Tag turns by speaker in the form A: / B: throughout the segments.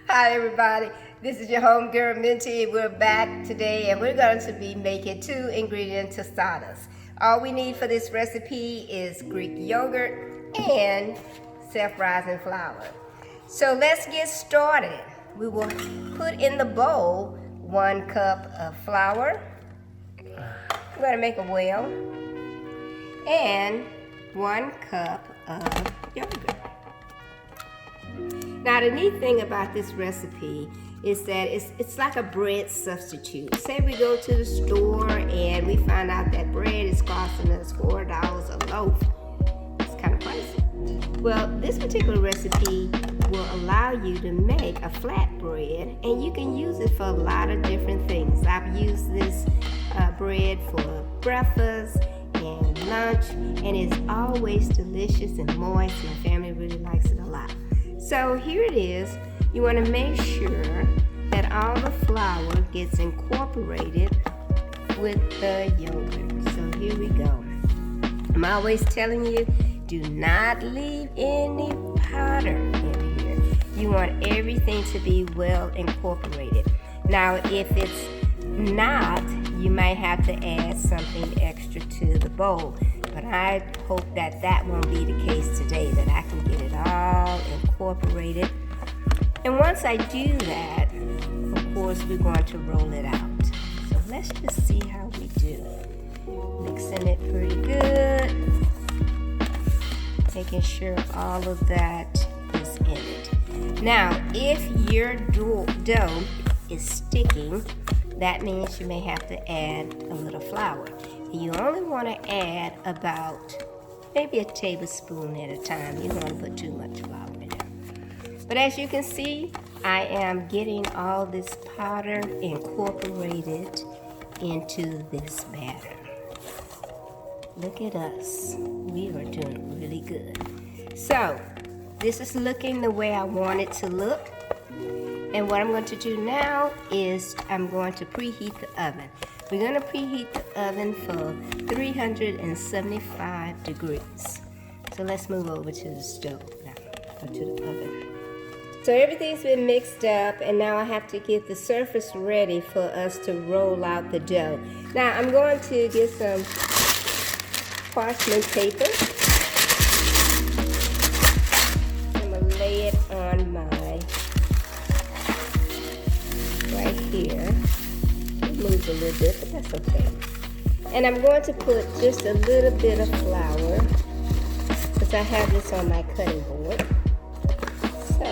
A: Hi everybody, this is your homegirl Minty. We're back today and we're going to be making 2 ingredient tostadas. All we need for this recipe is Greek yogurt and self-rising flour. So let's get started. We will put in the bowl 1 cup of flour. We're going to make a well and 1 cup of yogurt. Now the neat thing about this recipe is that it's like a bread substitute. Say we go to the store and we find out that bread is costing us $4 a loaf. It's kind of pricey. Well, this particular recipe will allow you to make a flatbread, and you can use it for a lot of different things. I've used this bread for breakfast and lunch, and it's always delicious and moist. My family really likes it a lot. So here it is. You want to make sure that all the flour gets incorporated with the yogurt. So here we go. I'm always telling you, do not leave any powder in here. You want everything to be well incorporated. Now, if it's not, you might have to add something extra to the bowl. But I hope that that won't be the case today, that I can get it all incorporated. And once I do that, of course, we're going to roll it out. So let's just see how we do. Mixing it pretty good. Making sure all of that is in it. Now, if your dough is sticking, that means you may have to add a little flour. You only want to add about maybe a tablespoon at a time. You don't want to put too much flour in there. But as you can see, I am getting all this powder incorporated into this batter. Look at us. We are doing really good. So, this is looking the way I want it to look. And what I'm going to do now is I'm going to preheat the oven. We're going to preheat the oven for 375 degrees. So let's move over to the stove now, or to the oven. So everything's been mixed up, and now I have to get the surface ready for us to roll out the dough. Now I'm going to get some parchment paper. I'm going to lay it on my, right here. Moves a little bit, but that's okay. And I'm going to put just a little bit of flour, because I have this on my cutting board. So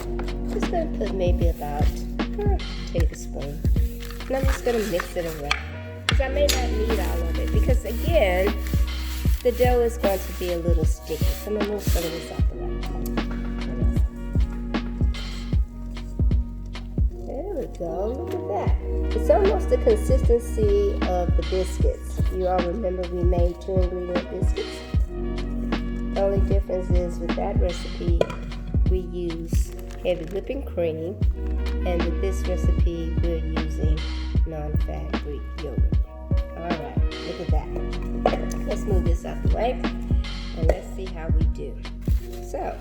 A: I'm just going to put maybe about a tablespoon. And I'm just going to mix it around, because I may not need all of it, because again, the dough is going to be a little sticky. So I'm going to move some of this out the way. There we go. Look at that. It's almost the consistency of the biscuits. You all remember we made 2 ingredient biscuits? The only difference is with that recipe, we use heavy whipping cream, and with this recipe, we're using non-fat Greek yogurt. Alright, look at that. Let's move this out the way, and let's see how we do. So,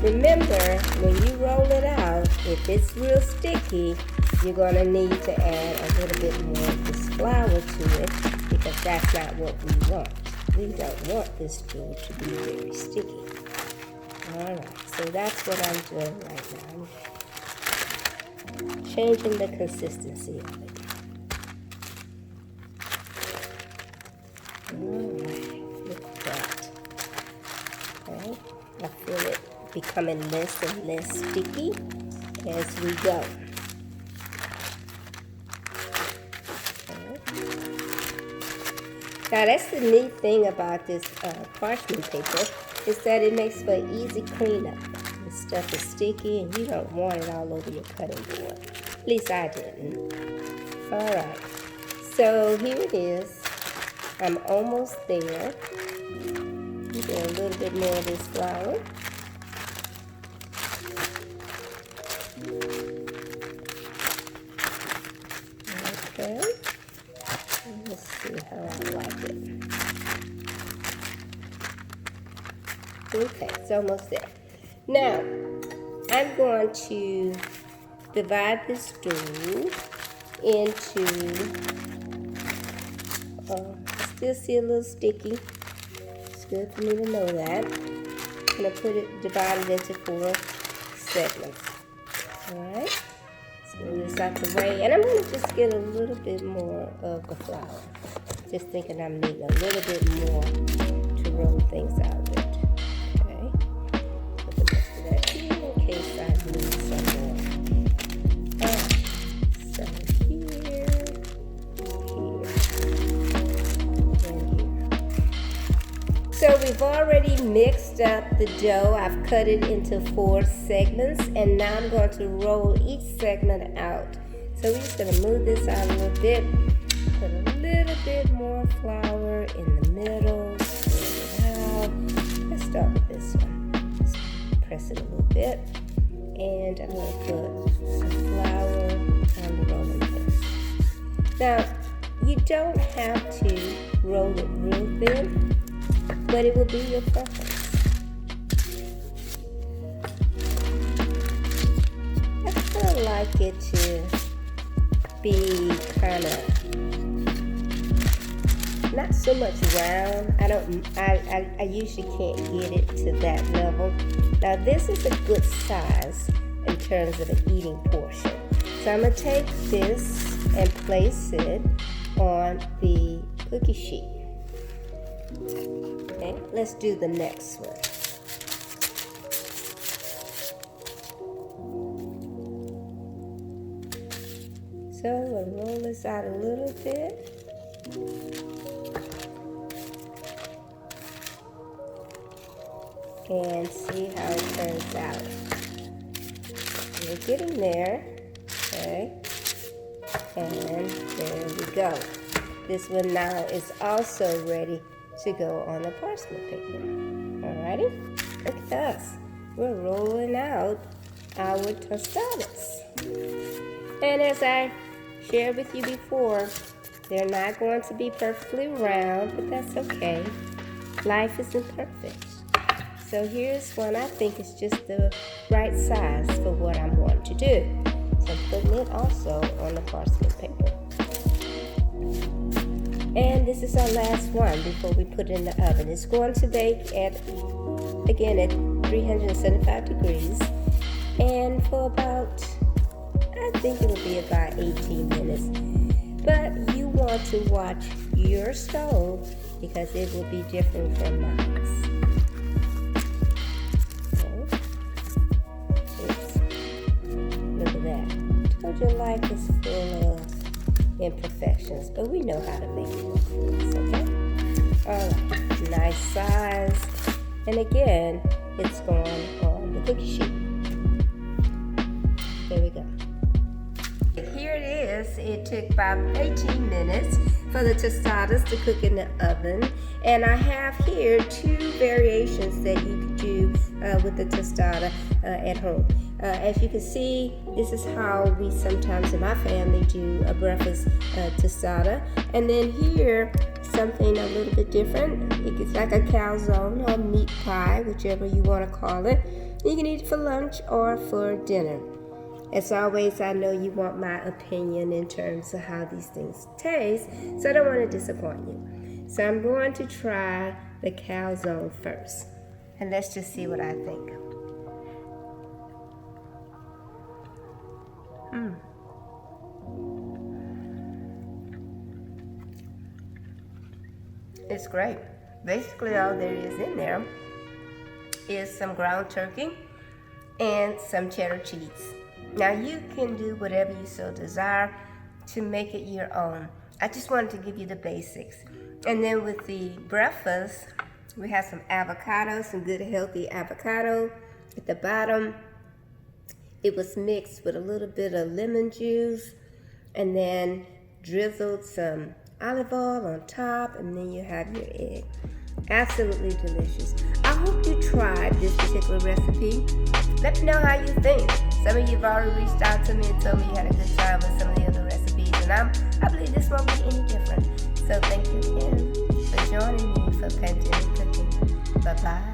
A: remember, when you roll it out, if it's real sticky, you're going to need to add a little bit more of this flour to it, because that's not what we want. We don't want this dough to be very sticky. Alright, so that's what I'm doing right now. I'm changing the consistency of it. Alright, look at that. Okay, I feel it becoming less and less sticky as we go. Now that's the neat thing about this parchment paper, is that it makes for easy cleanup. The stuff is sticky and you don't want it all over your cutting board. At least I didn't. Alright, so here it is. I'm almost there. Get a little bit more of this flour. Okay. Let's see how I like it. Okay, it's almost there. Now, I'm going to divide this dough into, still see a little sticky. It's good for me to know that. I'm going to divide it into 4 segments. Alright, so move this out the way. And I'm going to just get a little bit more of the flour. Just thinking I'm needing a little bit more to roll things out with. Okay, put the rest of that here in case I need some more. So here, and here. So we've already mixed up the dough. I've cut it into 4 segments, and now I'm going to roll each segment out. So we're just going to move this out a little bit. Put a little bit more flour in the middle. Spread it out. Let's start with this one. Just press it a little bit. And I'm going to put some flour on the rolling pin. Now, you don't have to roll it real thin, but it will be your preference. I kind of like it to be kind of not so much round. I usually can't get it to that level. Now this is a good size in terms of an eating portion. So I'm going to take this and place it on the cookie sheet. Okay, let's do the next one. So we'll roll this out a little bit. And see how it turns out. We're getting there. Okay. And there we go. This one now is also ready to go on the parchment paper. Alrighty? Look at us. We're rolling out our tostadas. And as I shared with you before, they're not going to be perfectly round, but that's okay. Life isn't perfect. So here's one I think is just the right size for what I'm wanting to do. So I'm putting it also on the parchment paper. And this is our last one before we put it in the oven. It's going to bake at 375 degrees. And for about, I think it'll be about 18 minutes. But you want to watch your stove because it will be different from mine. Your life is full of imperfections, but we know how to make it, okay? Alright, nice size. And again, it's going on the cookie sheet. There we go. Here it is. It took about 18 minutes for the tostadas to cook in the oven. And I have here 2 variations that you could do with the tostada at home. As you can see, this is how we sometimes in my family do a breakfast tostada. And then here, something a little bit different. It's like a calzone or meat pie, whichever you want to call it. You can eat it for lunch or for dinner. As always, I know you want my opinion in terms of how these things taste, so I don't want to disappoint you. So I'm going to try the calzone first. And let's just see what I think. It's great. Basically all there is in there is some ground turkey and some cheddar cheese. Now you can do whatever you so desire to make it your own. I just wanted to give you the basics. And then with the breakfast, we have some avocado, some good healthy avocado at the bottom. It was mixed with a little bit of lemon juice and then drizzled some olive oil on top, and then you have your egg. Absolutely delicious. I hope you tried this particular recipe. Let me know how you think. Some of you have already reached out to me and told me you had a good time with some of the other recipes, and I believe this won't be any different. So thank you again for joining me for Pandemic Cooking. Bye-bye.